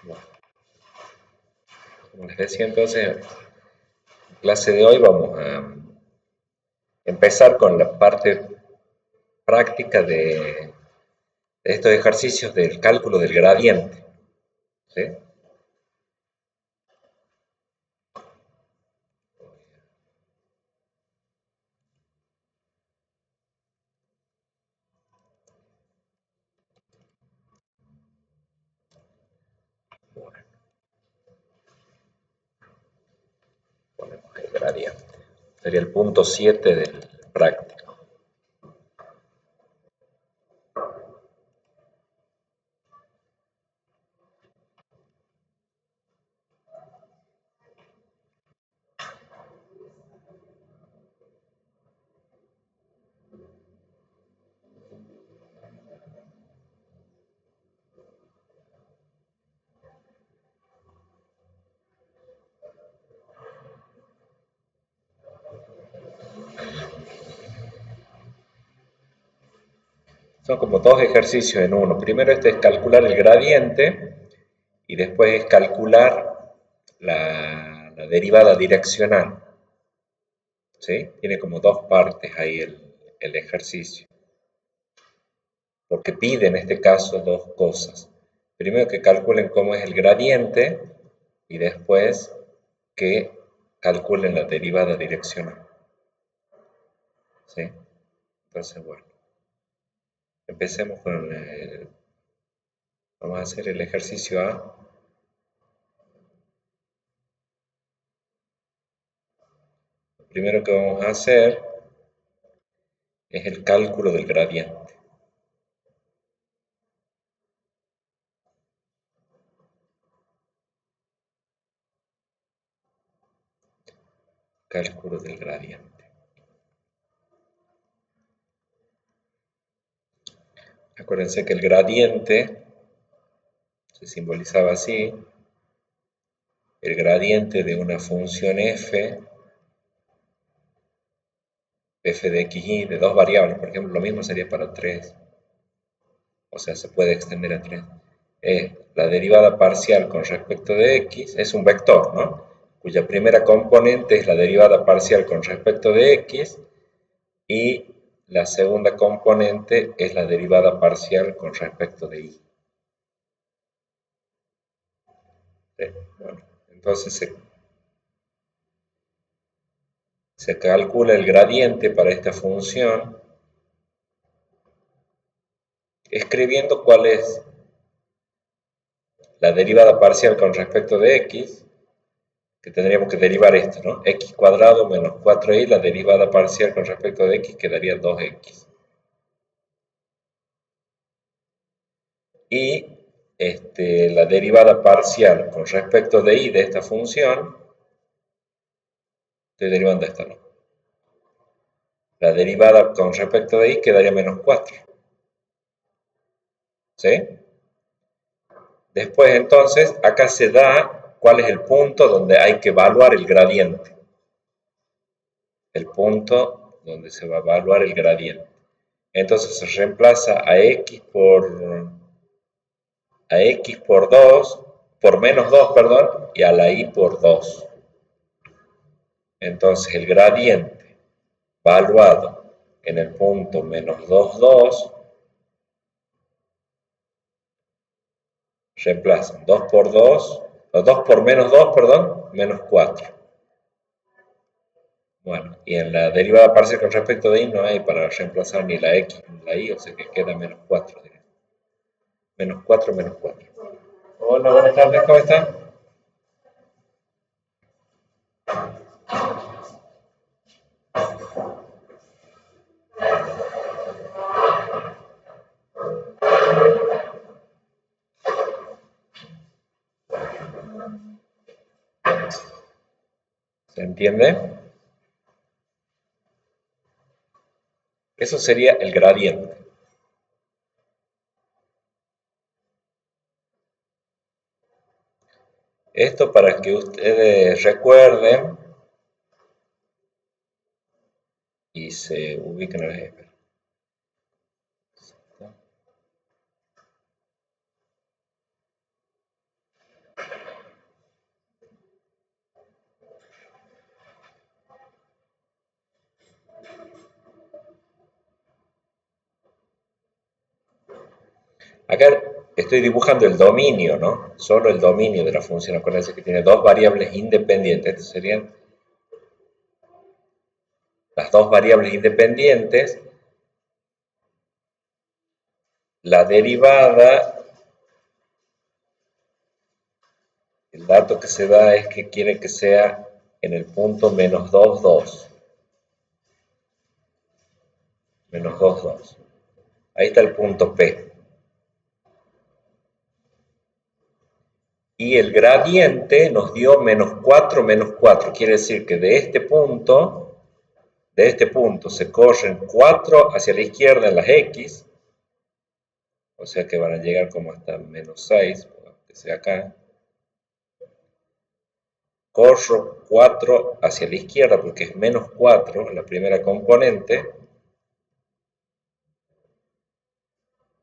Bueno, como les decía entonces, en la clase de hoy vamos a empezar con la parte práctica de estos ejercicios del cálculo del gradiente. ¿Sí? Bueno, ponemos el gradiente. Sería el punto 7 del práctico. Son como dos ejercicios en uno. Primero este es calcular el gradiente y después es calcular la derivada direccional. ¿Sí? Tiene como dos partes ahí el ejercicio. Porque pide en este caso dos cosas. Primero que calculen cómo es el gradiente y después que calculen la derivada direccional. ¿Sí? Entonces, bueno, empecemos con vamos a hacer el ejercicio A. Lo primero que vamos a hacer es el cálculo del gradiente. Cálculo del gradiente. Acuérdense que el gradiente se simbolizaba así. El gradiente de una función f de xy de dos variables, por ejemplo, lo mismo sería para 3, o sea, se puede extender a 3. La derivada parcial con respecto de x es un vector, ¿no? Cuya primera componente es la derivada parcial con respecto de x y la segunda componente es la derivada parcial con respecto de y. Bueno, entonces se calcula el gradiente para esta función escribiendo cuál es la derivada parcial con respecto de x, que tendríamos que derivar esto, ¿no? X cuadrado menos 4y, la derivada parcial con respecto de x quedaría 2x. Y la derivada parcial con respecto de y de esta función, estoy derivando esta, ¿no? La derivada con respecto de y quedaría menos 4. ¿Sí? Después entonces, acá se da cuál es el punto donde hay que evaluar el gradiente. El punto donde se va a evaluar el gradiente. Entonces se reemplaza a x por 2, por menos 2, perdón, y a la y por 2. Entonces el gradiente evaluado en el punto menos 2, 2, reemplazan 2 por 2, o 2 por menos 2, perdón, menos 4. Bueno, y en la derivada parcial con respecto de y no hay para reemplazar ni la x ni la y, o sea que queda menos 4. Menos 4, menos 4. Hola, buenas tardes, ¿cómo están? ¿Se entiende? Eso sería el gradiente. Esto para que ustedes recuerden y se ubiquen en el ejemplo. Acá estoy dibujando el dominio, ¿no? Solo el dominio de la función. Acuérdense que tiene dos variables independientes. Estas serían las dos variables independientes. La derivada, el dato que se da es que quiere que sea en el punto menos 2, 2. Menos 2, 2. Ahí está el punto P. Y el gradiente nos dio menos 4, menos 4. Quiere decir que de este punto se corren 4 hacia la izquierda en las X, o sea que van a llegar como hasta menos 6, que sea acá. Corro 4 hacia la izquierda porque es menos 4 la primera componente,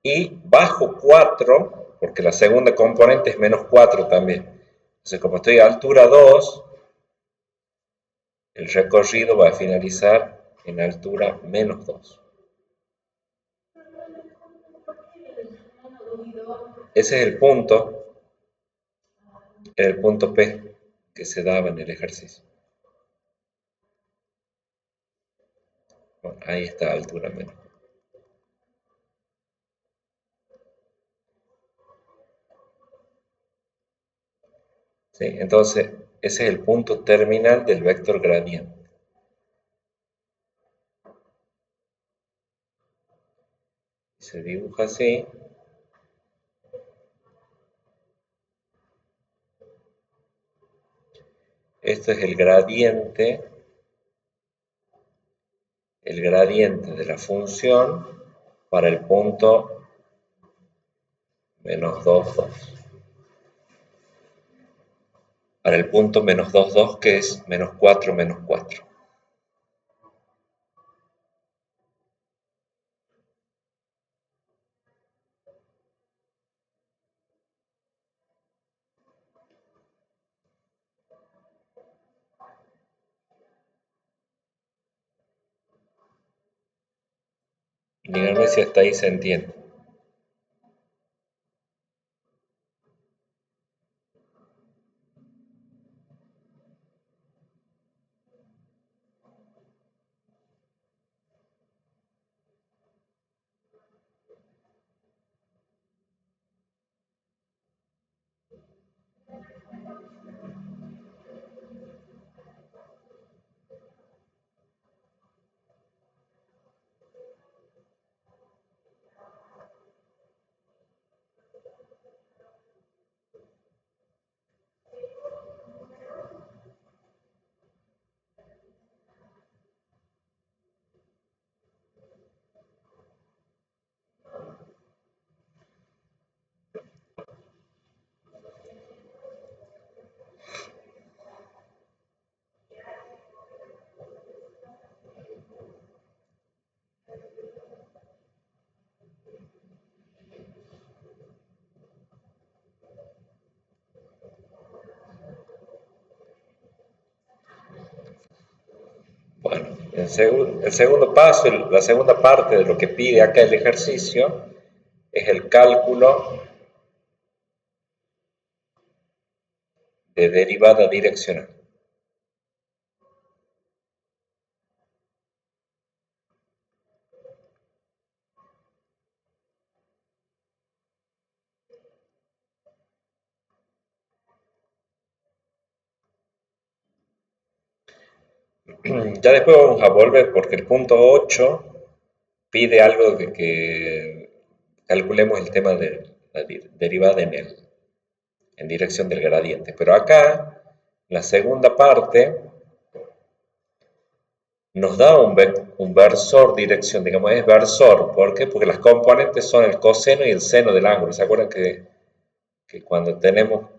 y bajo 4 porque la segunda componente es menos 4 también. Entonces, como estoy a altura 2, el recorrido va a finalizar en altura menos 2. Ese es el punto P que se daba en el ejercicio. Bueno, ahí está a altura menos. ¿Sí? Entonces, ese es el punto terminal del vector gradiente. Se dibuja así. Esto es el gradiente de la función para el punto menos 2, 2. Para el punto menos 2, 2, que es menos 4, menos 4. Díganme si hasta ahí se entiende. Bueno, el segundo paso, la segunda parte de lo que pide acá el ejercicio es el cálculo de derivada direccional. Ya después vamos a volver porque el punto 8 pide algo de que calculemos el tema de la derivada en dirección del gradiente. Pero acá, la segunda parte nos da un versor dirección, digamos, es versor. ¿Por qué? Porque las componentes son el coseno y el seno del ángulo. ¿Se acuerdan que cuando tenemos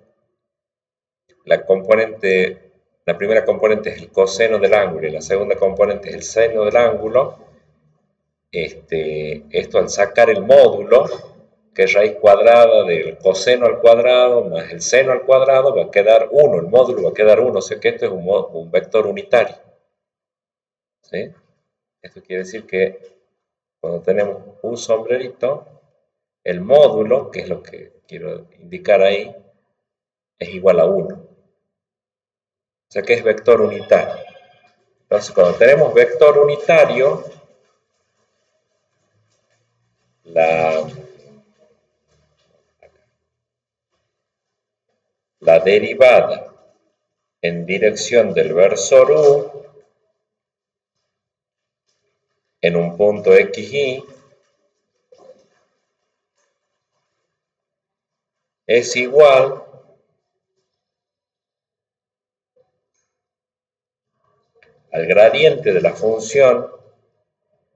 la primera componente es el coseno del ángulo y la segunda componente es el seno del ángulo? Esto al sacar el módulo, que es raíz cuadrada del coseno al cuadrado más el seno al cuadrado, va a quedar 1, el módulo va a quedar 1, o sea que esto es un vector unitario. ¿Sí? Esto quiere decir que cuando tenemos un sombrerito, el módulo, que es lo que quiero indicar ahí, es igual a 1. O sea que es vector unitario. Entonces, cuando tenemos vector unitario, la derivada en dirección del versor U en un punto XY es igual al gradiente de la función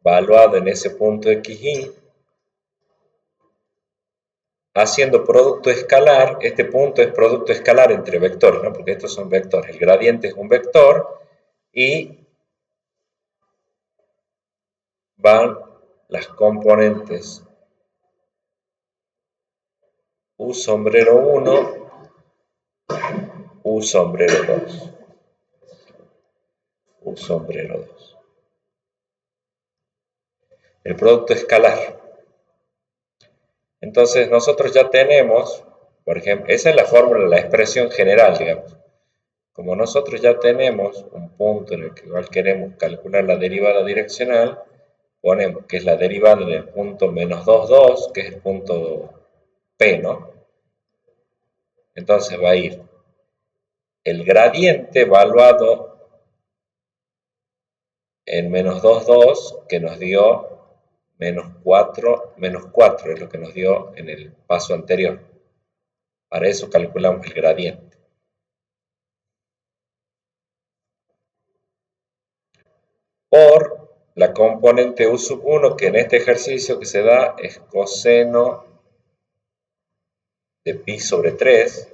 valuado en ese punto XY haciendo producto escalar. Este punto es producto escalar entre vectores, ¿no? Porque estos son vectores. El gradiente es un vector y van las componentes U sombrero 1, U sombrero 2, U sombrero 2. El producto escalar. Entonces nosotros ya tenemos, por ejemplo, esa es la fórmula, la expresión general, digamos. Como nosotros ya tenemos un punto en el que igual queremos calcular la derivada direccional, ponemos que es la derivada del punto menos 2, 2, que es el punto P, ¿no? Entonces va a ir el gradiente evaluado en menos 2, 2, que nos dio menos 4 es lo que nos dio en el paso anterior. Para eso calculamos el gradiente. Por la componente U sub 1, que en este ejercicio que se da es coseno de pi sobre 3,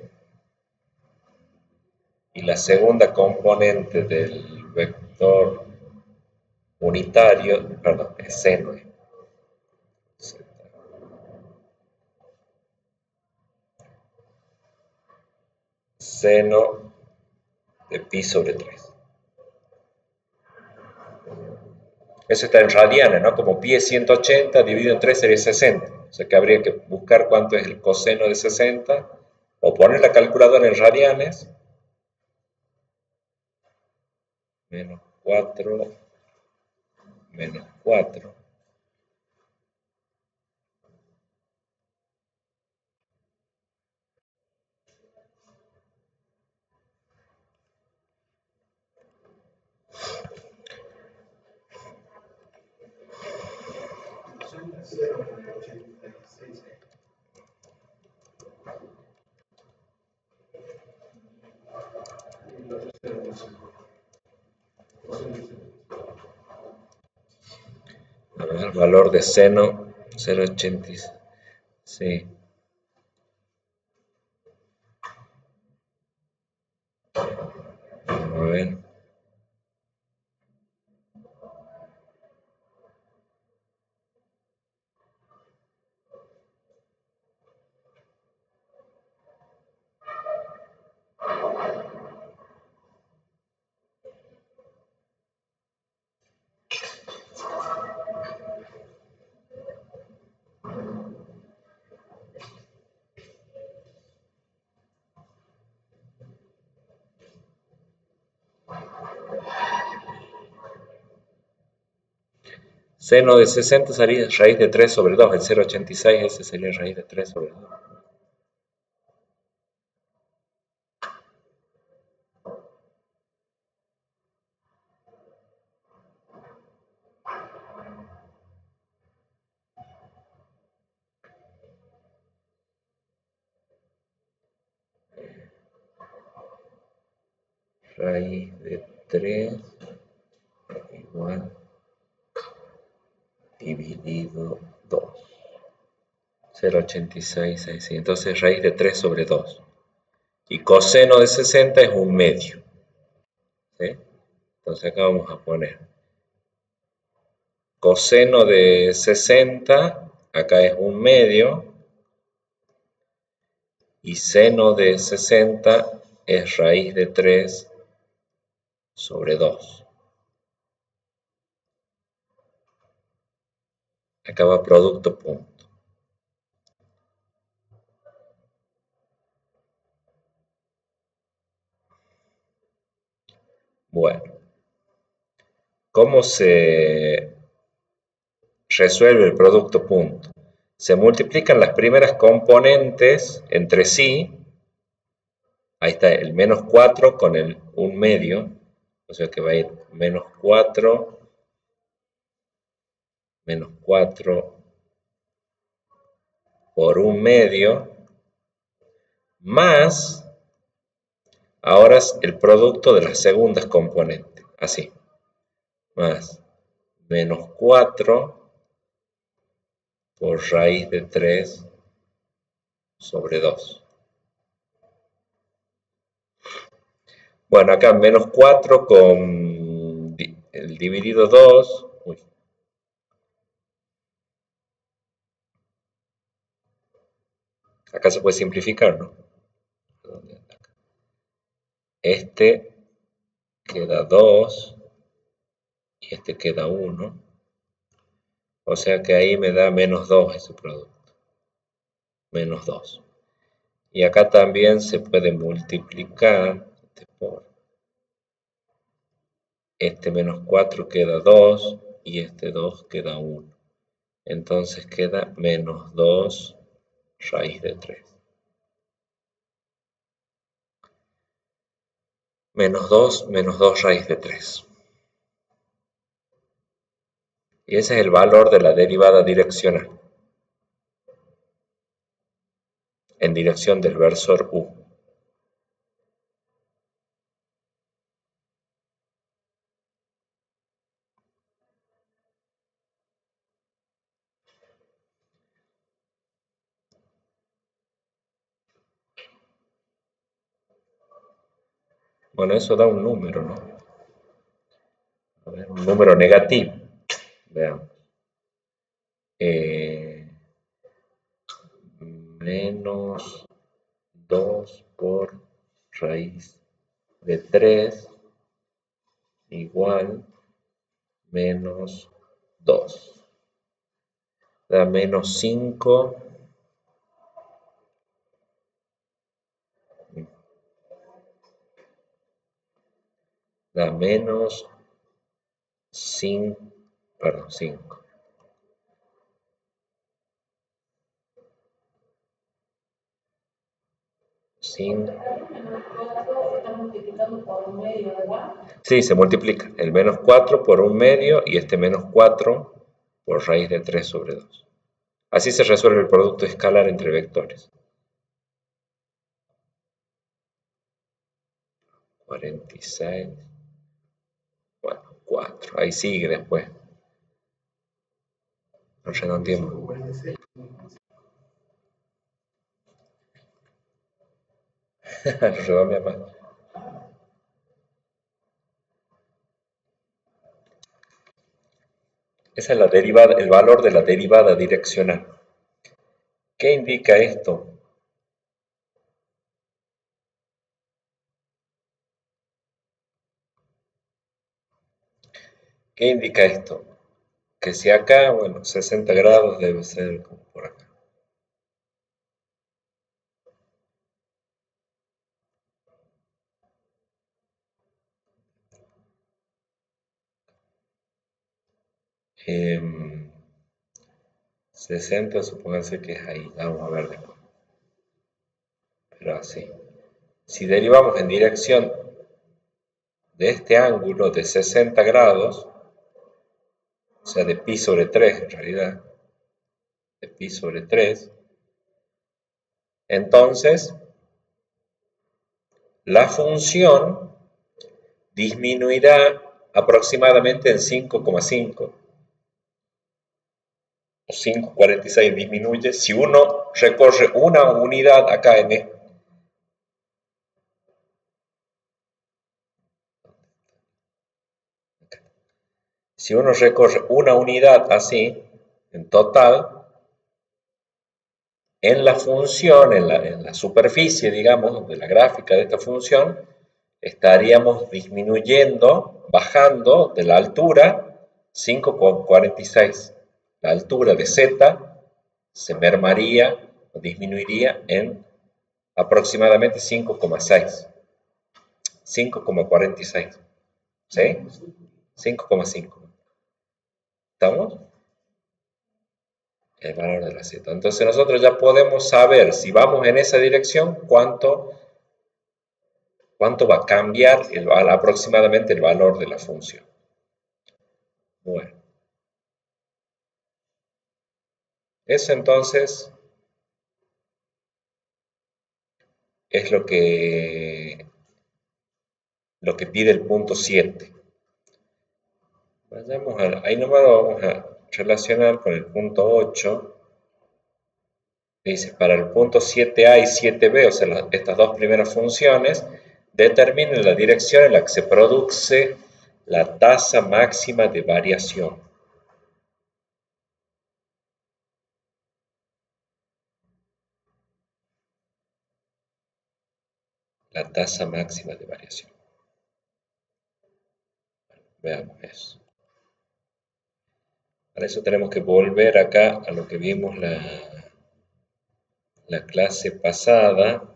y la segunda componente del vector unitario, perdón, es seno. Seno de pi sobre 3. Eso está en radianes, ¿no? Como pi es 180, dividido en 3 sería 60. O sea que habría que buscar cuánto es el coseno de 60, o poner la calculadora en radianes, menos 4, menos 4. A ver, valor de seno 0,86. Sí. A ver. Seno de 60 sería raíz de 3 sobre 2. El 0,86 ese sería raíz de 3 sobre 2. Raíz de 3 igual dividido 2. 0,86 así. Entonces raíz de 3 sobre 2. Y coseno de 60 es un medio. ¿Sí? Entonces acá vamos a poner coseno de 60, acá es un medio, y seno de 60 es raíz de 3 sobre 2. Acá va producto punto. Bueno, ¿cómo se resuelve el producto punto? Se multiplican las primeras componentes entre sí. Ahí está el menos 4 con el 1 medio. O sea que va a ir menos 4 por 1 medio, más, ahora es el producto de las segundas componentes, así, más menos 4 por raíz de 3 sobre 2. Bueno, acá menos 4 con el dividido 2. Uy. Acá se puede simplificar, ¿no? Este queda 2 y este queda 1. O sea que ahí me da menos 2 ese producto. Menos 2. Y acá también se puede multiplicar por este menos 4 queda 2 y este 2 queda 1. Entonces queda menos 2 raíz de 3. Menos 2 raíz de 3. Y ese es el valor de la derivada direccional en dirección del versor U. Bueno, eso da un número, ¿no? A ver, un número negativo. Veamos. Menos 2 por raíz de 3 igual menos 2. Da menos 5. Da menos 5. Perdón, 5. 5. Sí, se multiplica. El menos 4 por 1 medio y este menos 4 por raíz de 3 sobre 2. Así se resuelve el producto escalar entre vectores. 46. Bueno, 4. Ahí sigue después. No redondeemos. Redondea más. Esa es la derivada, el valor de la derivada direccional. ¿Qué indica esto? ¿Qué indica esto? Que si acá, bueno, 60 grados debe ser como por acá. Eh, 60, supónganse que es ahí. Vamos a ver después. Pero así. Si derivamos en dirección de este ángulo de 60 grados, o sea, de pi sobre 3 en realidad, de pi sobre 3, entonces la función disminuirá aproximadamente en 5,5 o 5,46 disminuye si uno recorre una unidad acá en este. Si uno recorre una unidad así, en total, en la función, en la superficie, digamos, de la gráfica de esta función, estaríamos disminuyendo, bajando de la altura 5,46. La altura de z se mermaría o disminuiría en aproximadamente 5,6. 5,46. ¿Sí? 5,5. ¿Estamos? El valor de la z. Entonces nosotros ya podemos saber si vamos en esa dirección cuánto va a cambiar aproximadamente el valor de la función. Bueno, eso entonces es lo que pide el punto 7. Ahí nomás lo vamos a relacionar con el punto 8. Dice, para el punto 7a y 7b, o sea, estas dos primeras funciones, determinen la dirección en la que se produce la tasa máxima de variación. La tasa máxima de variación. Veamos eso. Para eso tenemos que volver acá a lo que vimos la clase pasada.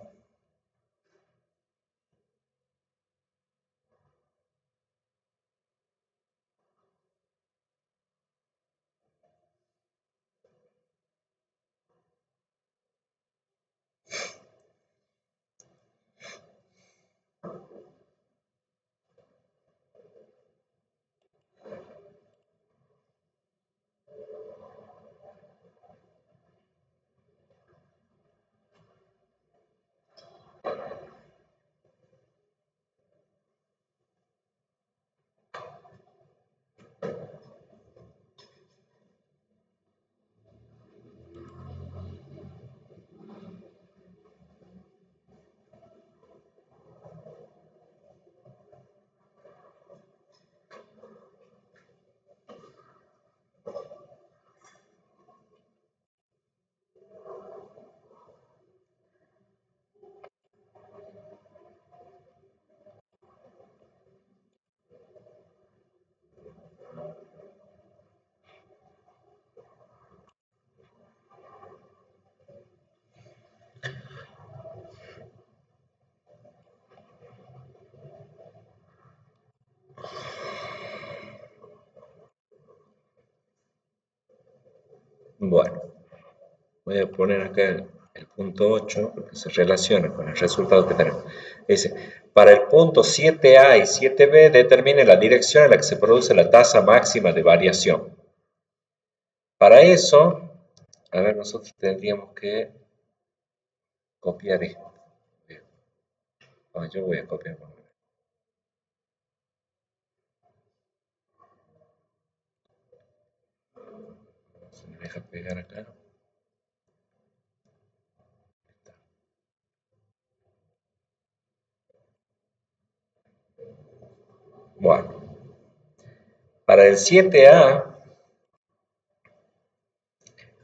Bueno, voy a poner acá el punto 8 porque se relaciona con el resultado que tenemos. Dice, para el punto 7a y 7b determine la dirección en la que se produce la tasa máxima de variación. Para eso, a ver, nosotros tendríamos que copiar esto. Yo voy a copiar. Se me deja pegar acá. Bueno, para el 7a,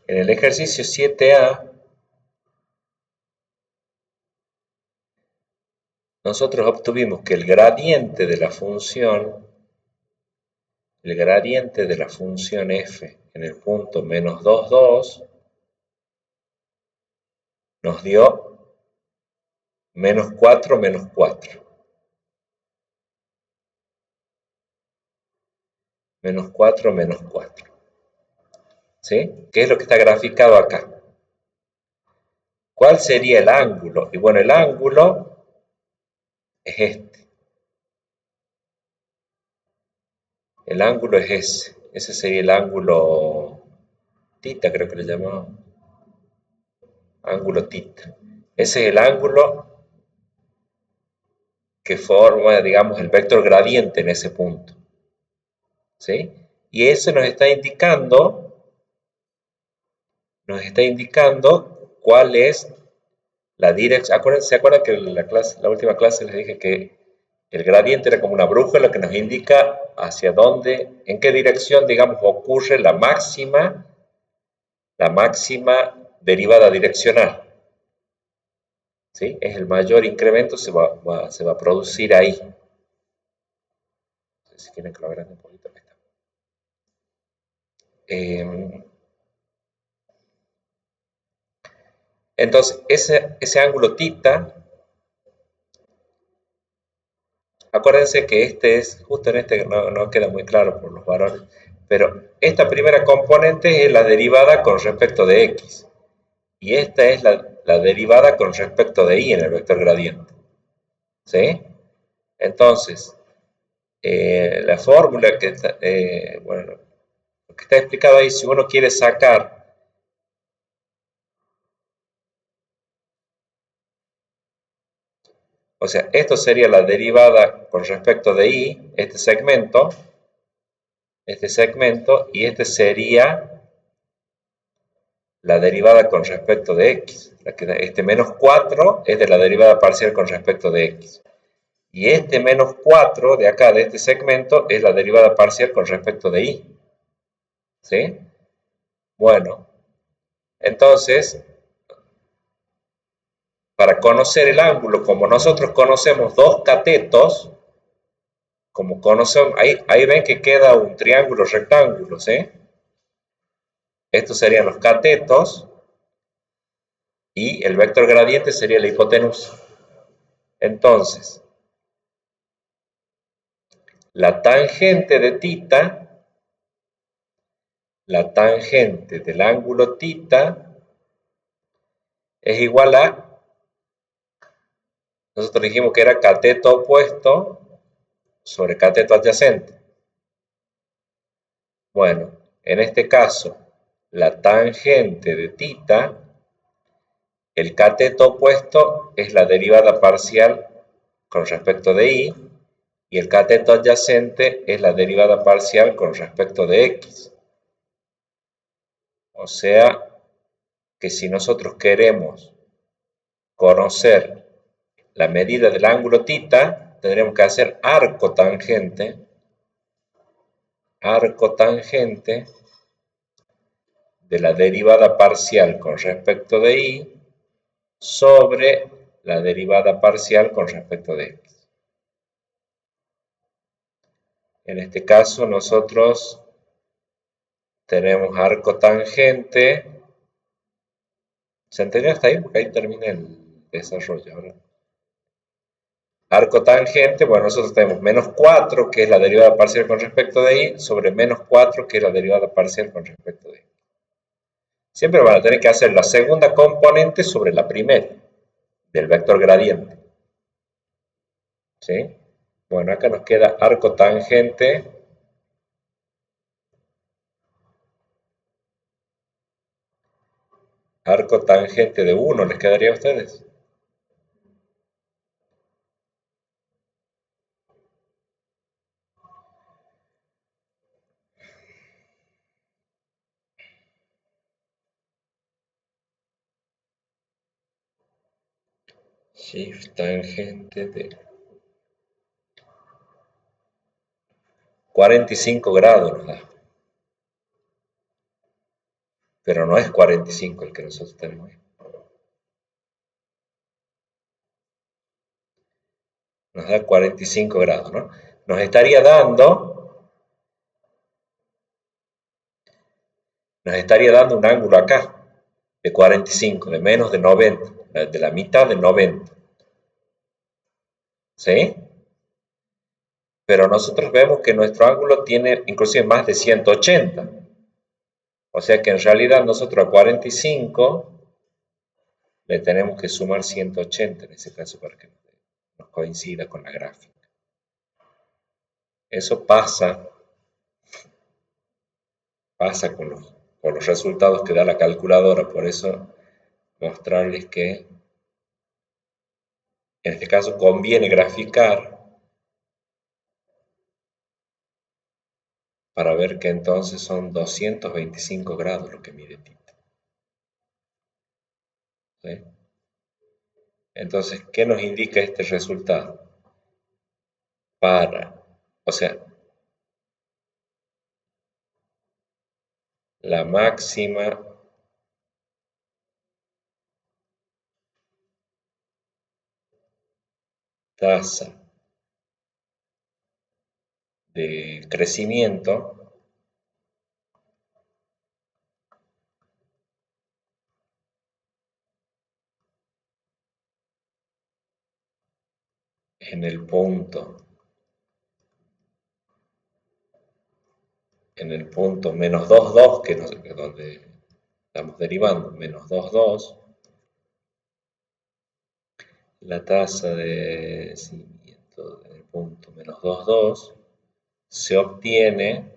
en el ejercicio 7a, nosotros obtuvimos que el gradiente de la función f en el punto menos 2, 2 nos dio menos 4, menos 4. Menos 4, menos 4. ¿Sí? ¿Qué es lo que está graficado acá? ¿Cuál sería el ángulo? Y bueno, el ángulo es este. El ángulo es ese. Ese sería el ángulo tita, creo que le llamamos. Ángulo tita. Ese es el ángulo que forma, digamos, el vector gradiente en ese punto. ¿Sí? Y ese nos está indicando cuál es la dirección. ¿Se acuerdan que en la última clase les dije que el gradiente era como una brújula que nos indica hacia dónde, en qué dirección, digamos, ocurre la máxima derivada direccional? ¿Sí? Es el mayor incremento, se va a producir ahí. Si quieren que lo agrande un poquito. Entonces, ese ángulo tita Acuérdense que este es, justo en este no queda muy claro por los valores, pero esta primera componente es la derivada con respecto de x, y esta es la derivada con respecto de y en el vector gradiente. ¿Sí? Entonces, la fórmula que está, bueno, lo que está explicado ahí, si uno quiere sacar, o sea, esto sería la derivada con respecto de y, este segmento, y este sería la derivada con respecto de x. Este menos 4 es de la derivada parcial con respecto de x. Y este menos 4 de acá, de este segmento, es la derivada parcial con respecto de y. ¿Sí? Bueno, entonces, para conocer el ángulo, como nosotros conocemos dos catetos, como conocemos, ahí ven que queda un triángulo rectángulo, ¿sí? Estos serían los catetos y el vector gradiente sería la hipotenusa. Entonces, la tangente de tita, la tangente del ángulo tita es igual a, nosotros dijimos que era cateto opuesto sobre cateto adyacente. Bueno, en este caso, la tangente de tita, el cateto opuesto es la derivada parcial con respecto de y, y el cateto adyacente es la derivada parcial con respecto de x. O sea que si nosotros queremos conocer la medida del ángulo tita, tendremos que hacer arco tangente de la derivada parcial con respecto de y sobre la derivada parcial con respecto de x. En este caso nosotros tenemos arco tangente. ¿Se entendió hasta ahí? Porque ahí termina el desarrollo. ¿Verdad? Arco tangente, bueno, nosotros tenemos menos 4, que es la derivada parcial con respecto de y, sobre menos 4, que es la derivada parcial con respecto de y. Siempre van a tener que hacer la segunda componente sobre la primera, del vector gradiente. ¿Sí? Bueno, acá nos queda arco tangente de 1, ¿les quedaría a ustedes? Shift tangente de 45 grados nos da. Pero no es 45 el que nosotros tenemos ahí. Nos da 45 grados, ¿no? Nos estaría dando un ángulo acá de 45, de menos de 90, de la mitad de 90. ¿Sí? Pero nosotros vemos que nuestro ángulo tiene inclusive más de 180. O sea que en realidad nosotros a 45 le tenemos que sumar 180 en ese caso para que nos coincida con la gráfica. Eso pasa con los resultados que da la calculadora, por eso mostrarles que en este caso conviene graficar para ver que entonces son 225 grados lo que mide tita. ¿Sí? Entonces, ¿qué nos indica este resultado? O sea, la máxima tasa de crecimiento en el punto en el punto menos 2, 2, que es donde estamos derivando, menos 2, 2, la tasa de seguimiento del punto menos 2, 2 se obtiene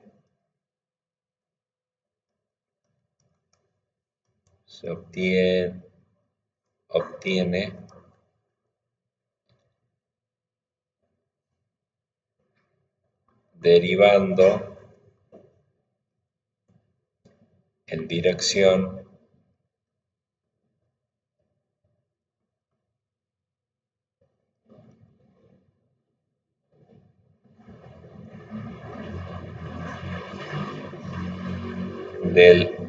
derivando en dirección del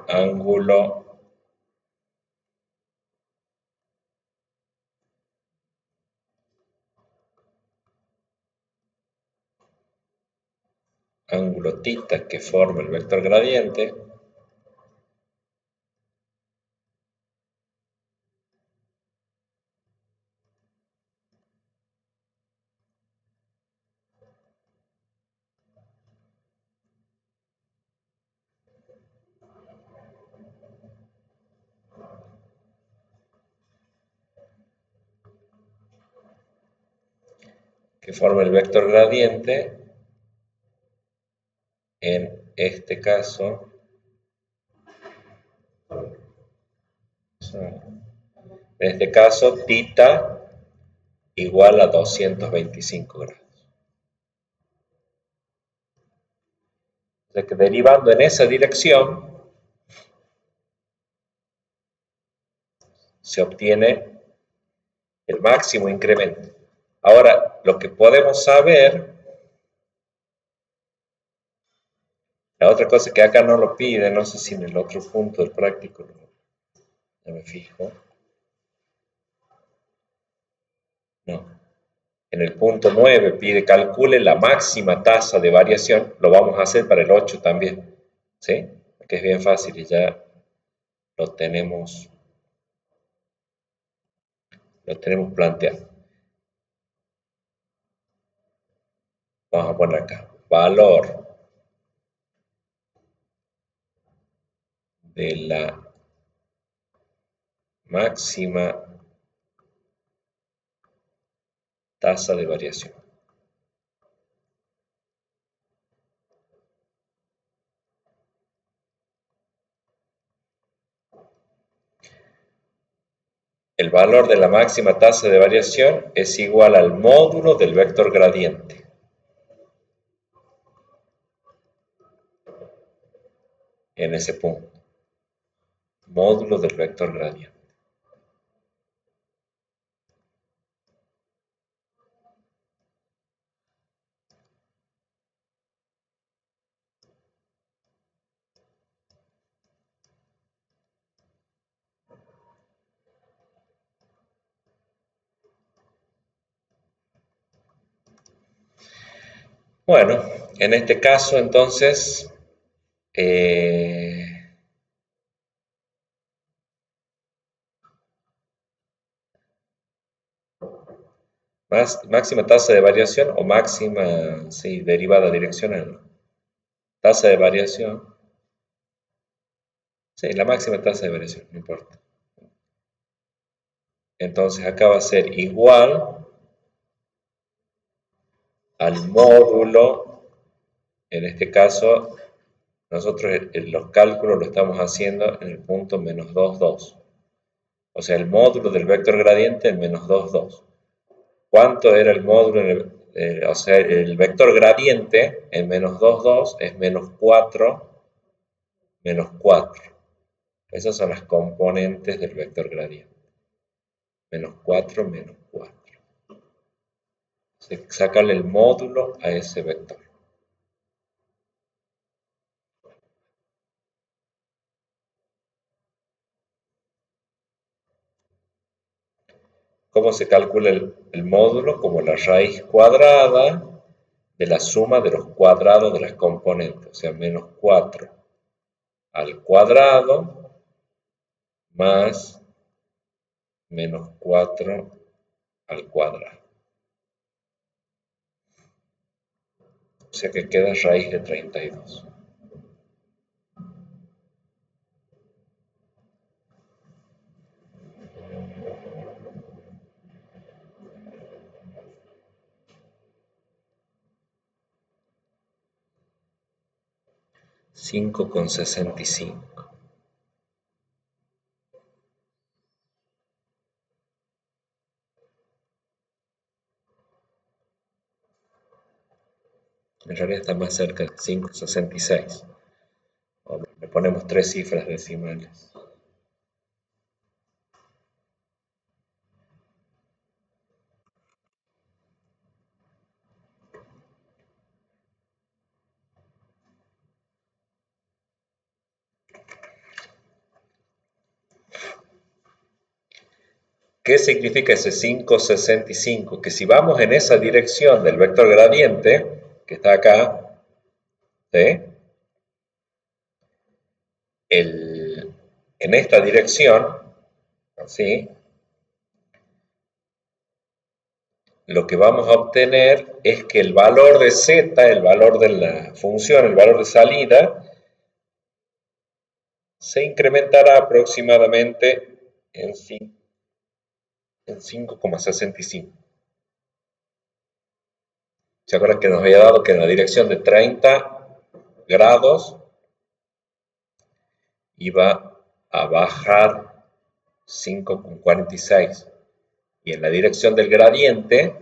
ángulo θ que forma el vector gradiente en este caso θ igual a 225 grados. O sea que derivando en esa dirección se obtiene el máximo incremento. Ahora, lo que podemos saber, la otra cosa que acá no lo pide, no sé si en el otro punto del práctico, ya me fijo, no. En el punto 9 pide calcule la máxima tasa de variación, lo vamos a hacer para el 8 también, ¿sí? Que es bien fácil y ya lo tenemos planteado. Vamos a poner acá, valor de la máxima tasa de variación. El valor de la máxima tasa de variación es igual al módulo del vector gradiente. En ese punto. Módulo del vector gradiente. Bueno, en este caso entonces, máxima tasa de variación o máxima, sí, derivada direccional. Tasa de variación. Sí, la máxima tasa de variación, no importa. Entonces acá va a ser igual al módulo, en este caso, nosotros los cálculos lo estamos haciendo en el punto menos 2, 2. O sea, el módulo del vector gradiente en menos 2, 2. ¿Cuánto era el módulo? O sea, el vector gradiente en menos 2, 2 es menos 4, menos 4. Esas son las componentes del vector gradiente. Menos 4, menos 4. Sacarle el módulo a ese vector. ¿Cómo se calcula el módulo? Como la raíz cuadrada de la suma de los cuadrados de las componentes. O sea, menos 4 al cuadrado más menos 4 al cuadrado. O sea que queda raíz de 32. Cinco con 65. En realidad está más cerca de 5,66. Le ponemos 3 cifras decimales. ¿Qué significa ese 5,65? Que si vamos en esa dirección del vector gradiente, que está acá, ¿sí? En esta dirección, así, lo que vamos a obtener es que el valor de z, el valor de la función, el valor de salida, se incrementará aproximadamente en 5,65. ¿Se acuerdan que nos había dado que en la dirección de 30 grados iba a bajar 5,46? Y en la dirección del gradiente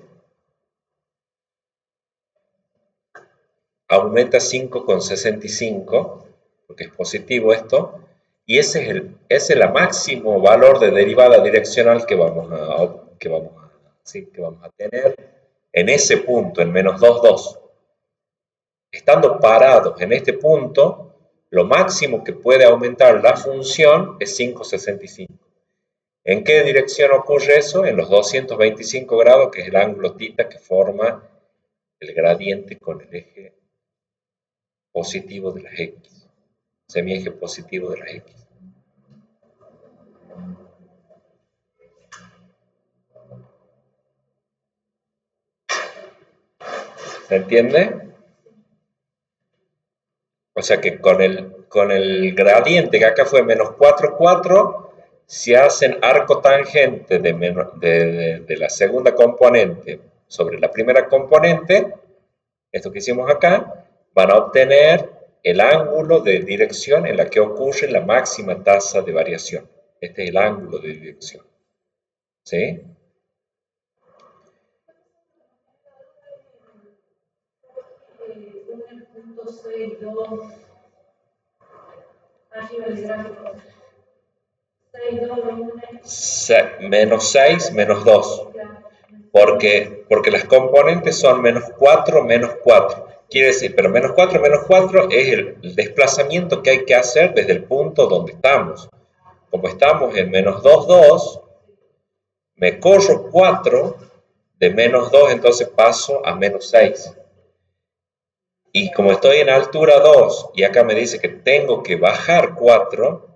aumenta 5,65, porque es positivo esto, y ese es el máximo valor de derivada direccional que vamos a tener en ese punto, en menos 2,2. Estando parados en este punto, lo máximo que puede aumentar la función es 5,65. ¿En qué dirección ocurre eso? En los 225 grados, que es el ángulo θ que forma el gradiente con el eje positivo de las x, semieje positivo de las x. ¿Se entiende? O sea que con el gradiente que acá fue menos 4, 4, si hacen arco tangente de la segunda componente sobre la primera componente, esto que hicimos acá, van a obtener el ángulo de dirección en la que ocurre la máxima tasa de variación. Este es el ángulo de dirección. ¿Sí? Menos 6, menos 2. Porque las componentes son menos 4, menos 4. Quiere decir, pero menos 4, menos 4 es el desplazamiento que hay que hacer desde el punto donde estamos. Como estamos en menos 2, 2, me corro 4 de menos 2, entonces paso a menos 6. Y como estoy en altura 2 y acá me dice que tengo que bajar 4,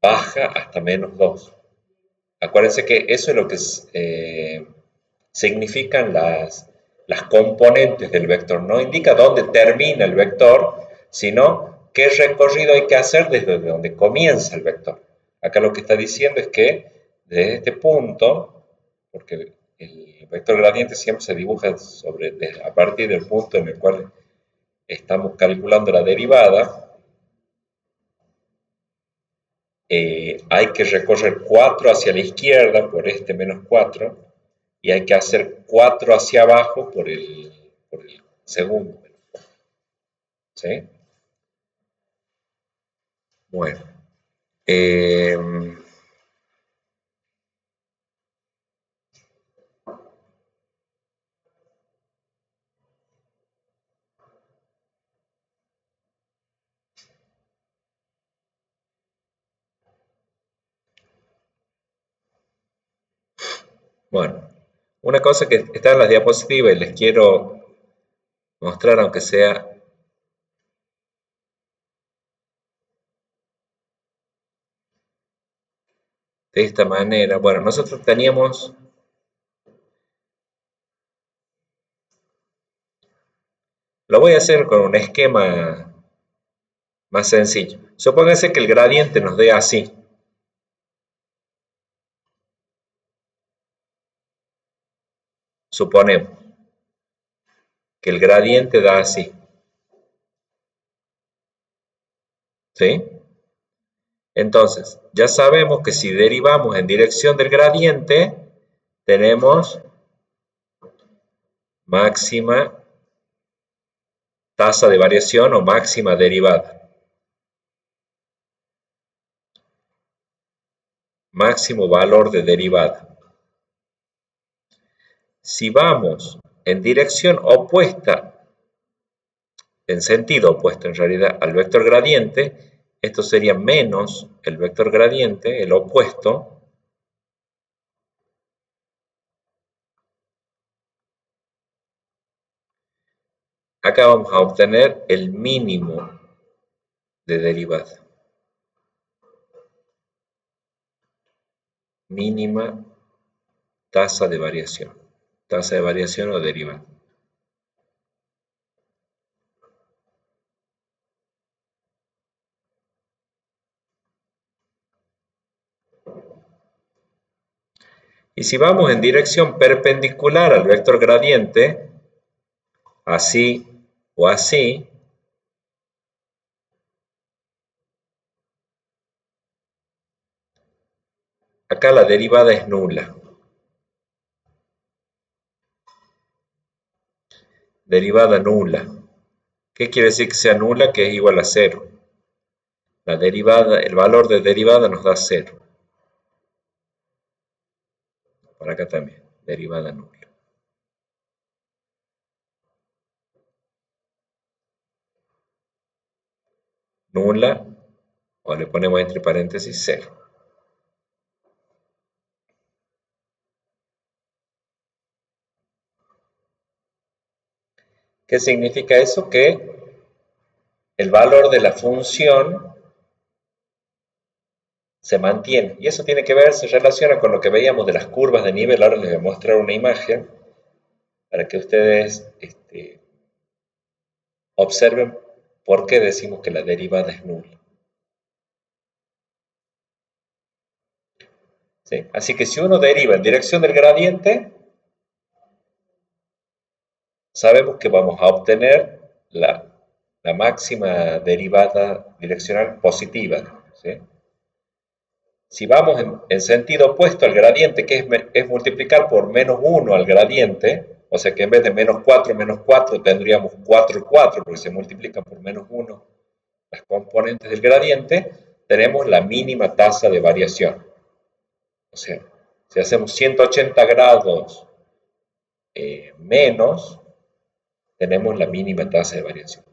baja hasta menos 2. Acuérdense que eso es lo que significan las componentes del vector. No indica dónde termina el vector, sino qué recorrido hay que hacer desde donde comienza el vector. Acá lo que está diciendo es que desde este punto, porque el vector gradiente siempre se dibuja a partir del punto en el cual estamos calculando la derivada, hay que recorrer 4 hacia la izquierda por este menos 4 y hay que hacer 4 hacia abajo por el segundo. ¿Sí? Bueno. Eh, bueno, una cosa que está en las diapositivas y les quiero mostrar, aunque sea de esta manera. Bueno, nosotros teníamos Lo voy a hacer con un esquema más sencillo. Supónganse que el gradiente nos dé así. Suponemos que el gradiente da así. ¿Sí? Entonces, ya sabemos que si derivamos en dirección del gradiente, tenemos máxima tasa de variación o máxima derivada. Máximo valor de derivada. Si vamos en dirección opuesta, en sentido opuesto en realidad al vector gradiente, esto sería menos el vector gradiente, el opuesto, acá vamos a obtener el mínimo de derivada. Mínima tasa de variación. Tasa de variación o derivada. Y si vamos en dirección perpendicular al vector gradiente, así o así, acá la derivada es nula. Derivada nula. ¿Qué quiere decir que sea nula? Que es igual a 0. La derivada, el valor de derivada nos da 0. Por acá también, derivada nula. Nula, o le ponemos entre paréntesis 0. ¿Qué significa eso? Que el valor de la función se mantiene. Y eso tiene que ver, se relaciona con lo que veíamos de las curvas de nivel. Ahora les voy a mostrar una imagen para que ustedes observen por qué decimos que la derivada es nula. ¿Sí? Así que si uno deriva en dirección del gradiente, sabemos que vamos a obtener la máxima derivada direccional positiva. ¿Sí? Si vamos en sentido opuesto al gradiente, que es multiplicar por menos 1 al gradiente, o sea que en vez de menos 4 tendríamos 4 y 4, porque se multiplican por menos 1 las componentes del gradiente, tenemos la mínima tasa de variación. O sea, si hacemos 180 grados menos, tenemos la mínima tasa de variación.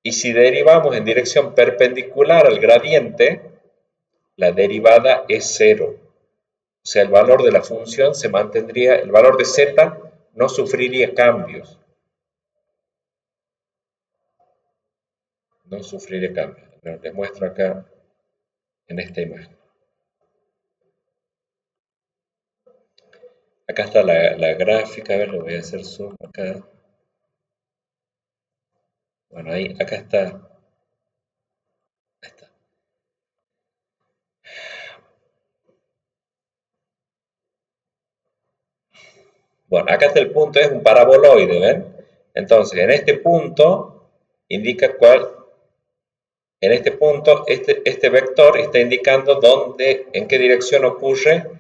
Y si derivamos en dirección perpendicular al gradiente, la derivada es 0. O sea, el valor de la función se mantendría, el valor de z no sufriría cambios. No sufriría cambios. Les muestro acá en esta imagen. Acá está la gráfica, a ver, le voy a hacer zoom acá. Bueno, ahí, acá está. Ahí está. Bueno, acá está el punto, es un paraboloide, ¿ven? Entonces, en este punto indica cuál, en este punto, este vector está indicando dónde, en qué dirección ocurre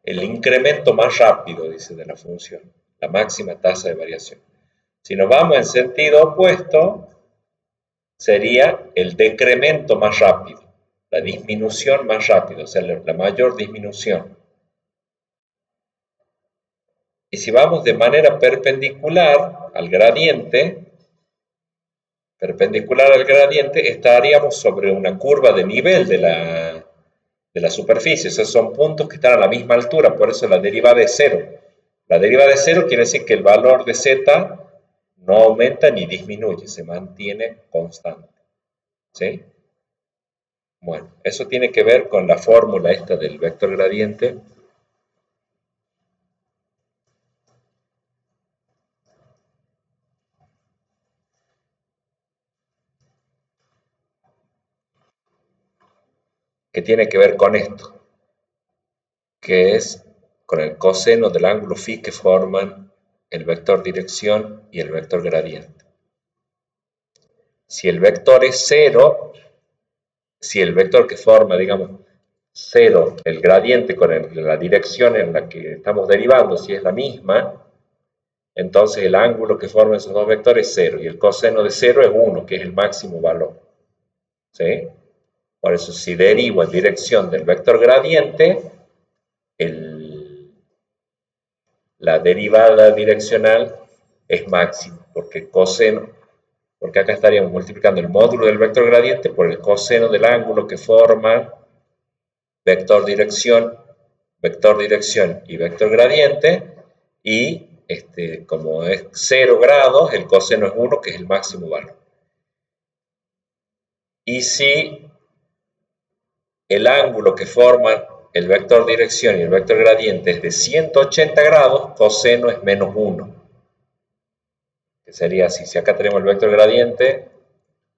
el incremento más rápido, dice, de la función, la máxima tasa de variación. Si nos vamos en sentido opuesto, sería el decremento más rápido, la disminución más rápida, o sea, la mayor disminución. Y si vamos de manera perpendicular al gradiente, estaríamos sobre una curva de nivel de la superficie. O sea, son puntos que están a la misma altura, por eso la derivada es 0. La derivada de 0 quiere decir que el valor de z no aumenta ni disminuye, se mantiene constante. ¿Sí? Bueno, eso tiene que ver con la fórmula esta del vector gradiente. que tiene que ver con esto, que es con el coseno del ángulo φ que forman el vector dirección y el vector gradiente. Si el vector es cero, si el vector que forma, digamos, cero, el gradiente con la dirección en la que estamos derivando, si es la misma, entonces el ángulo que forman esos dos vectores es cero, y el coseno de cero es 1, que es el máximo valor. ¿Sí? Por eso, si derivo en dirección del vector gradiente, la derivada direccional es máxima, porque coseno, porque acá estaríamos multiplicando el módulo del vector gradiente por el coseno del ángulo que forma vector dirección y vector gradiente, y como es 0 grados, el coseno es 1, que es el máximo valor. Y si el ángulo que forman el vector dirección y el vector gradiente es de 180 grados, coseno es menos 1. Que sería así, si acá tenemos el vector gradiente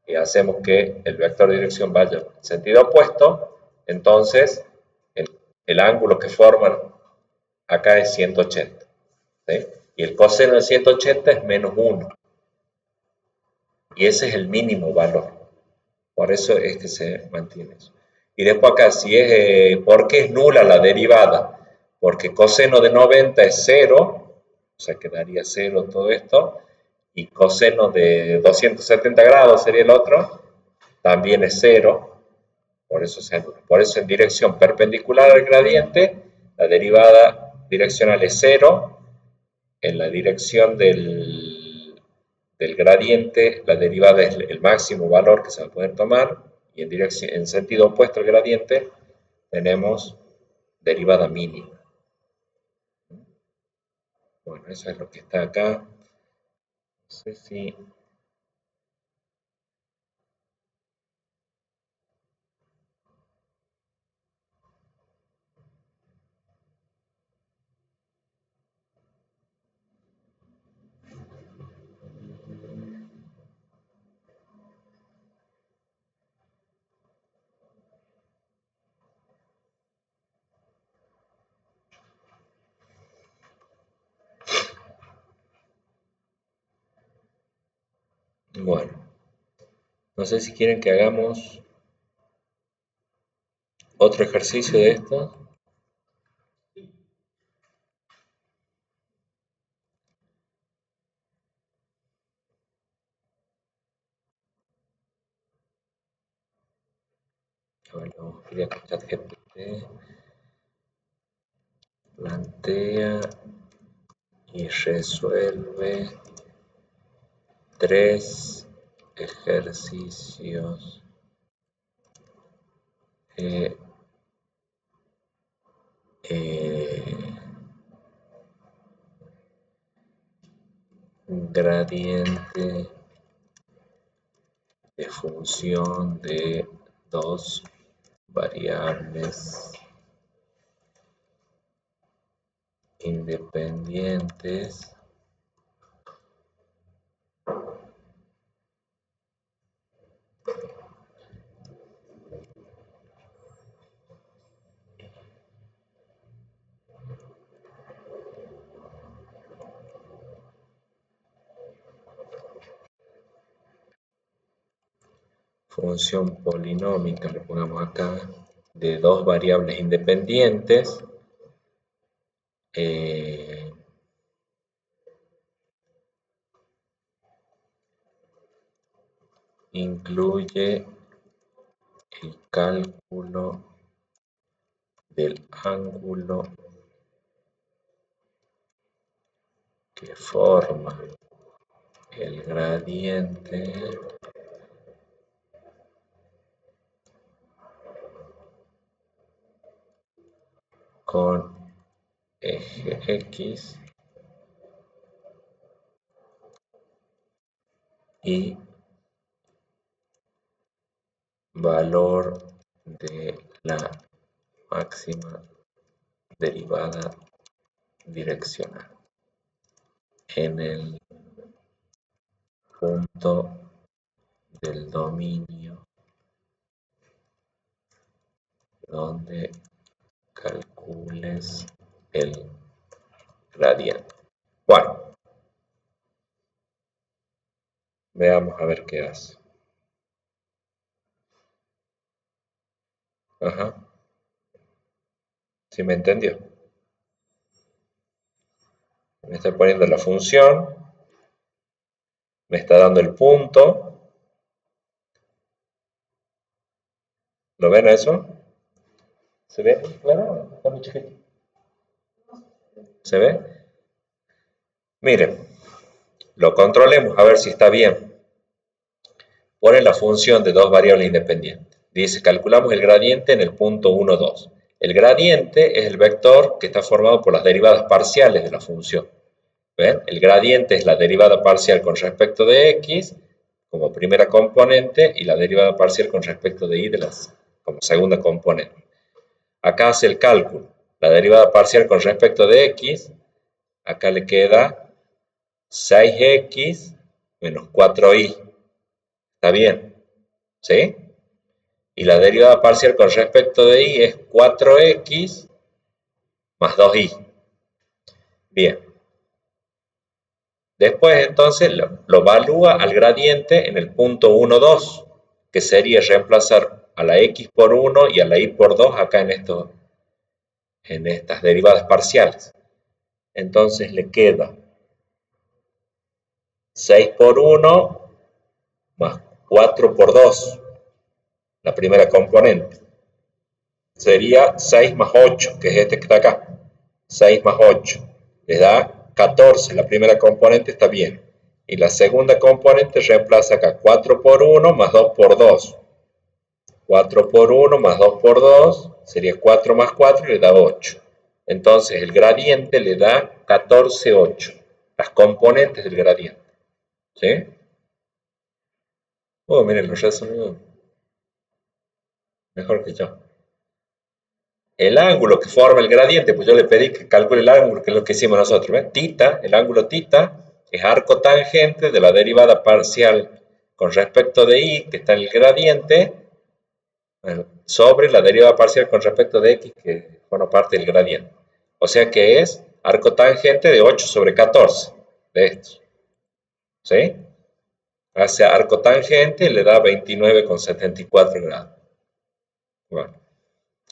y hacemos que el vector dirección vaya en sentido opuesto, entonces el ángulo que forman acá es 180. ¿Sí? Y el coseno de 180 es menos 1. Y ese es el mínimo valor. Por eso es que se mantiene eso. Y después acá, si es, ¿por qué es nula la derivada? Porque coseno de 90 es 0, o sea, quedaría 0 todo esto, y coseno de 270 grados sería el otro, también es 0, por eso se anula. Por eso en dirección perpendicular al gradiente, la derivada direccional es 0, en la dirección del gradiente, la derivada es el máximo valor que se va a poder tomar, y en sentido opuesto al gradiente tenemos derivada mínima. Bueno, eso es lo que está acá. No sé si... Bueno, no sé si quieren que hagamos otro ejercicio de esto. A ver, vamos a pedir a ChatGPT. Plantea y resuelve 3 ejercicios eh, gradiente de función de dos variables independientes función polinómica, le pongamos acá, de dos variables independientes, incluye el cálculo del ángulo que forma el gradiente con eje X y valor de la máxima derivada direccional en el punto del dominio donde calcules el gradiente. Bueno, veamos a ver qué hace. Ajá. ¿Sí me entendió? Me está poniendo la función, me está dando el punto. ¿Lo ven eso? ¿Se ve? Claro, está muy chiquito. ¿Se ve? Miren, lo controlemos a ver si está bien. Pone la función de dos variables independientes. Dice, calculamos el gradiente en el punto 1, 2. El gradiente es el vector que está formado por las derivadas parciales de la función. ¿Ven? El gradiente es la derivada parcial con respecto de x como primera componente y la derivada parcial con respecto de y como segunda componente. Acá hace el cálculo. La derivada parcial con respecto de x, acá le queda 6x menos 4y. ¿Está bien? ¿Sí? Y la derivada parcial con respecto de y es 4x más 2y. Bien. Después entonces lo evalúa al gradiente en el punto 1, 2, que sería reemplazar a la x por 1 y a la y por 2 acá en estas derivadas parciales. Entonces le queda 6 por 1 más 4 por 2, la primera componente. Sería 6 más 8, que es este que está acá. 6 más 8 le da 14, la primera componente está bien. Y la segunda componente reemplaza acá 4 por 1 más 2 por 2. 4 por 1 más 2 por 2 sería 4 más 4 y le da 8. Entonces el gradiente le da 14, 8. Las componentes del gradiente. ¿Sí? Oh, miren, lo resumió mejor que yo. El ángulo que forma el gradiente, pues yo le pedí que calcule el ángulo, que es lo que hicimos nosotros. ¿Ven? Tita, el ángulo tita, es arco tangente de la derivada parcial con respecto de y, que está en el gradiente, sobre la derivada parcial con respecto de x, que forma parte del gradiente. O sea que es arco tangente de 8 sobre 14 de estos. ¿Sí? Hace arco tangente y le da 29,74 grados. Bueno.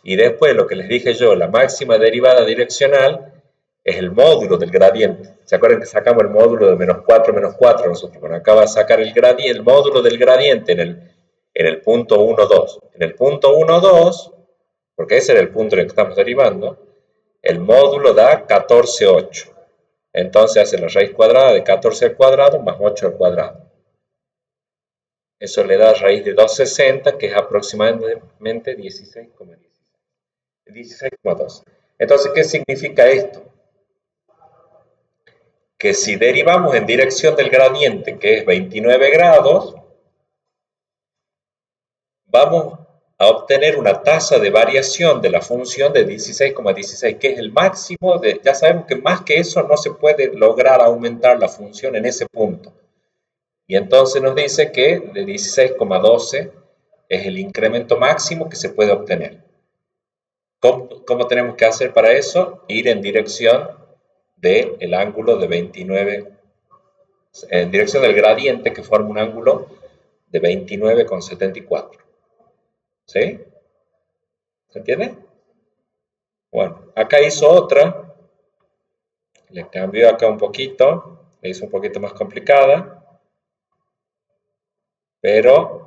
Y después lo que les dije yo, la máxima derivada direccional es el módulo del gradiente. ¿Se acuerdan que sacamos el módulo de menos 4 menos 4 nosotros? Bueno, acá va a sacar el módulo del gradiente en el punto 1, 2. En el punto 1, 2, porque ese era el punto en el que estamos derivando, el módulo da 14, 8. Entonces hace la raíz cuadrada de 14 al cuadrado más 8 al cuadrado. Eso le da raíz de 260, que es aproximadamente 16,16. 16,2. Entonces, ¿qué significa esto? Que si derivamos en dirección del gradiente, que es 29 grados, vamos a obtener una tasa de variación de la función de 16,16, que es el máximo. Ya sabemos que más que eso no se puede lograr aumentar la función en ese punto. Y entonces nos dice que de 16,12 es el incremento máximo que se puede obtener. ¿Cómo tenemos que hacer para eso? Ir en dirección del ángulo de 29, en dirección del gradiente que forma un ángulo de 29,74. ¿Sí? ¿Se entiende? Bueno, acá hizo otra, le cambió acá un poquito, le hizo un poquito más complicada, pero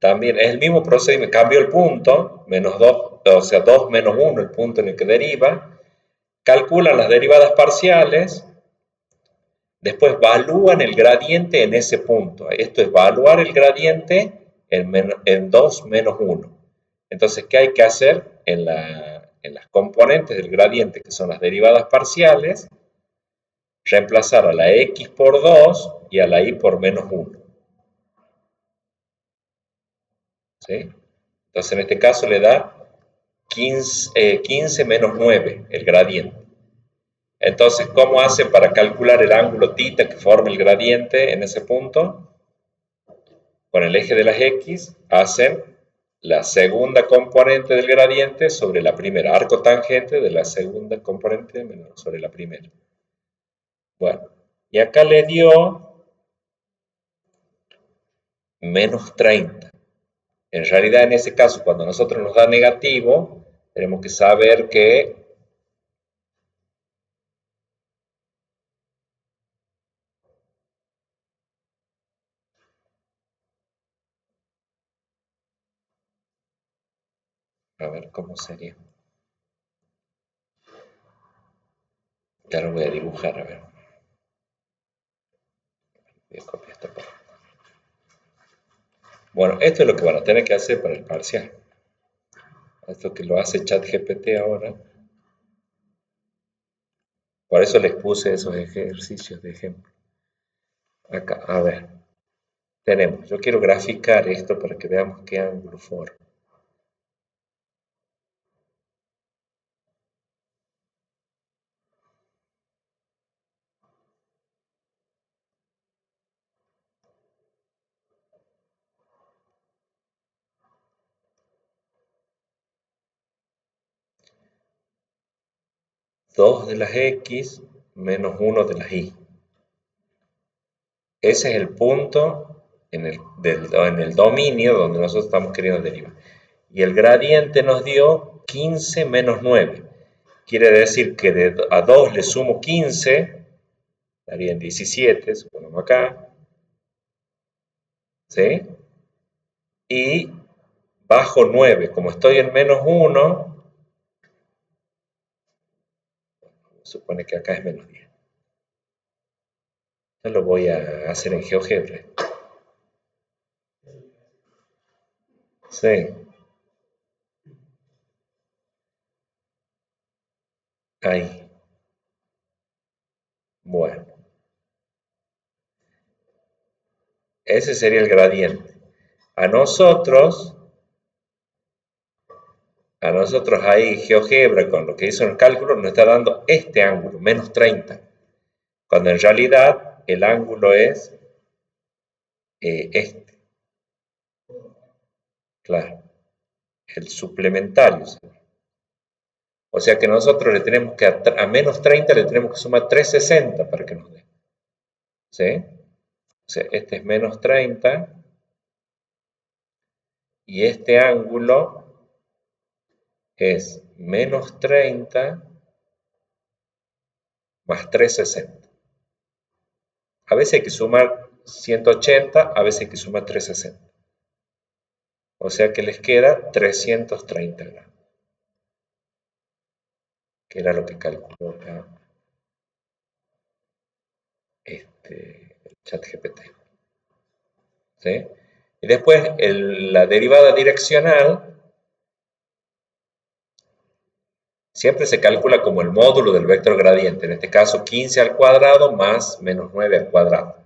también es el mismo procedimiento, cambió el punto, menos 2, o sea, 2 menos 1, el punto en el que deriva, calculan las derivadas parciales, después evalúan el gradiente en ese punto. Esto es evaluar el gradiente en 2 menos 1. Entonces, ¿qué hay que hacer en las componentes del gradiente, que son las derivadas parciales? Reemplazar a la x por 2 y a la y por menos 1. ¿Sí? Entonces, en este caso le da 15 menos 9 el gradiente. Entonces, ¿cómo hacen para calcular el ángulo θ que forma el gradiente en ese punto? Con el eje de las x hacen la segunda componente del gradiente sobre la primera, arco tangente de la segunda componente menos sobre la primera. Bueno, y acá le dio menos 30. En realidad, en ese caso, cuando a nosotros nos da negativo, tenemos que saber que a ver cómo sería. Ya lo voy a dibujar, a ver. Voy a copiar esta parte. Bueno, esto es lo que van a tener que hacer para el parcial. Esto que lo hace ChatGPT ahora. Por eso les puse esos ejercicios de ejemplo. Acá, a ver. Tenemos, yo quiero graficar esto para que veamos qué ángulo forma. Dos de las X menos 1 de las Y. Ese es el punto en el dominio donde nosotros estamos queriendo derivar. Y el gradiente nos dio 15 menos 9. Quiere decir que a 2 le sumo 15, darían 17, suponemos acá. ¿Sí? Y bajo 9, como estoy en menos 1, supone que acá es menos 10. Yo lo voy a hacer en GeoGebra. Sí. Ahí. Bueno. Ese sería el gradiente. A nosotros ahí GeoGebra, con lo que hizo en el cálculo, nos está dando este ángulo, menos 30. Cuando en realidad el ángulo es este. Claro. El suplementario. O sea que nosotros le tenemos que, a menos 30 le tenemos que sumar 360 para que nos dé. ¿Sí? O sea, este es menos 30 y este ángulo es menos 30 más 360. A veces hay que sumar 180, a veces hay que sumar 360. O sea que les queda 330 grados. Que era lo que calculó acá el ChatGPT. ¿Sí? Y después la derivada direccional siempre se calcula como el módulo del vector gradiente. En este caso 15 al cuadrado más menos 9 al cuadrado.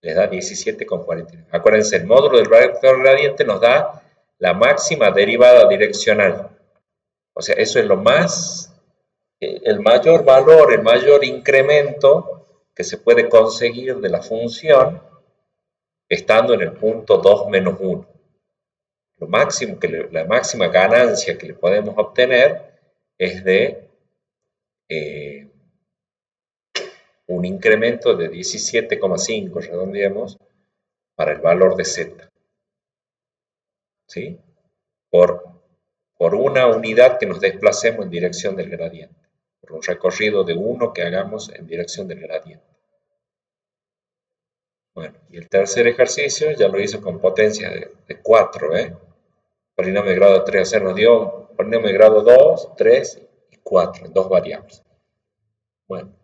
Les da 17,49. Acuérdense, el módulo del vector gradiente nos da la máxima derivada direccional. O sea, eso es lo más, el mayor valor, el mayor incremento que se puede conseguir de la función estando en el punto 2 menos 1. Lo máximo la máxima ganancia que le podemos obtener es de un incremento de 17,5, redondeamos, para el valor de z. ¿Sí? Por una unidad que nos desplacemos en dirección del gradiente. Por un recorrido de 1 que hagamos en dirección del gradiente. Bueno, y el tercer ejercicio ya lo hizo con potencia de 4, ¿eh? Polinomio de grado 3, o sea, nos dio polinomio de grado 2, 3 y 4, en dos variables. Bueno,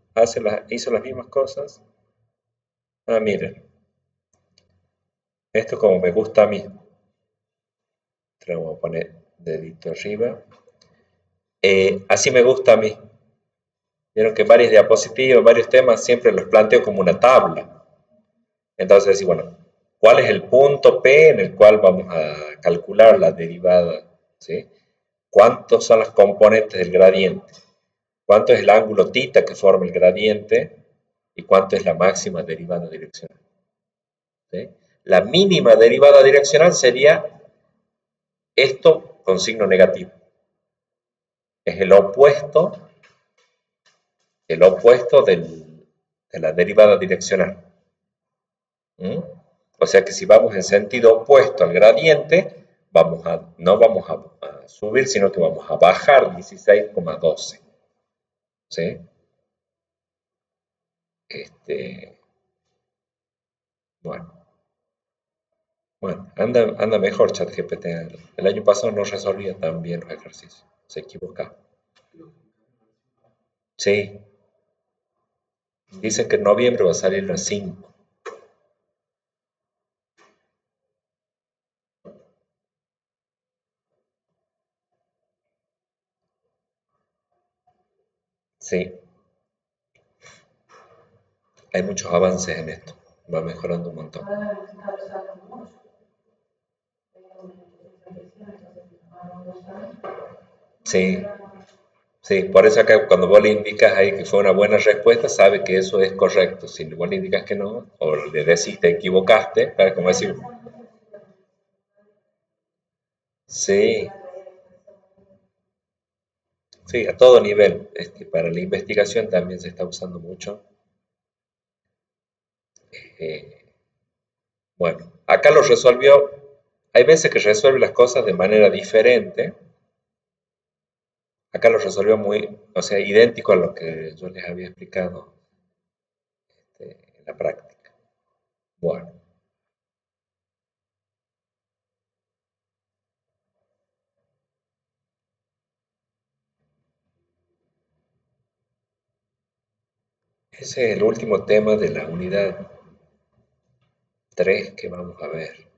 hizo las mismas cosas. Ah, miren. Esto como me gusta a mí. Te lo voy a poner dedito arriba. Así me gusta a mí. Vieron que varias diapositivas, varios temas, siempre los planteo como una tabla. Entonces, decir, bueno, ¿cuál es el punto P en el cual vamos a calcular la derivada? ¿Sí? ¿Cuántos son las componentes del gradiente? ¿Cuánto es el ángulo θ que forma el gradiente? ¿Y cuánto es la máxima derivada direccional? ¿Sí? La mínima derivada direccional sería Esto con signo negativo. Es el opuesto de la derivada direccional. ¿Mm? O sea que si vamos en sentido opuesto al gradiente, no vamos a subir, sino que vamos a bajar 16,12. ¿Sí? Este, bueno, anda mejor ChatGPT. El año pasado no resolvía tan bien los ejercicios. Se equivocaba. Sí, dicen que en noviembre va a salir las 5. Sí, hay muchos avances en esto. Va mejorando un montón. Sí, sí, por eso acá cuando vos le indicas ahí que fue una buena respuesta, sabe que eso es correcto. Si vos le indicas que no, o le decís te equivocaste, para como decir, sí, sí, a todo nivel. Para la investigación también se está usando mucho. Eh, bueno, acá lo resolvió. Hay veces que resuelve las cosas de manera diferente. Acá lo resolvió muy, o sea, idéntico a lo que yo les había explicado en la práctica. Bueno, ese es el último tema de la unidad 3 que vamos a ver.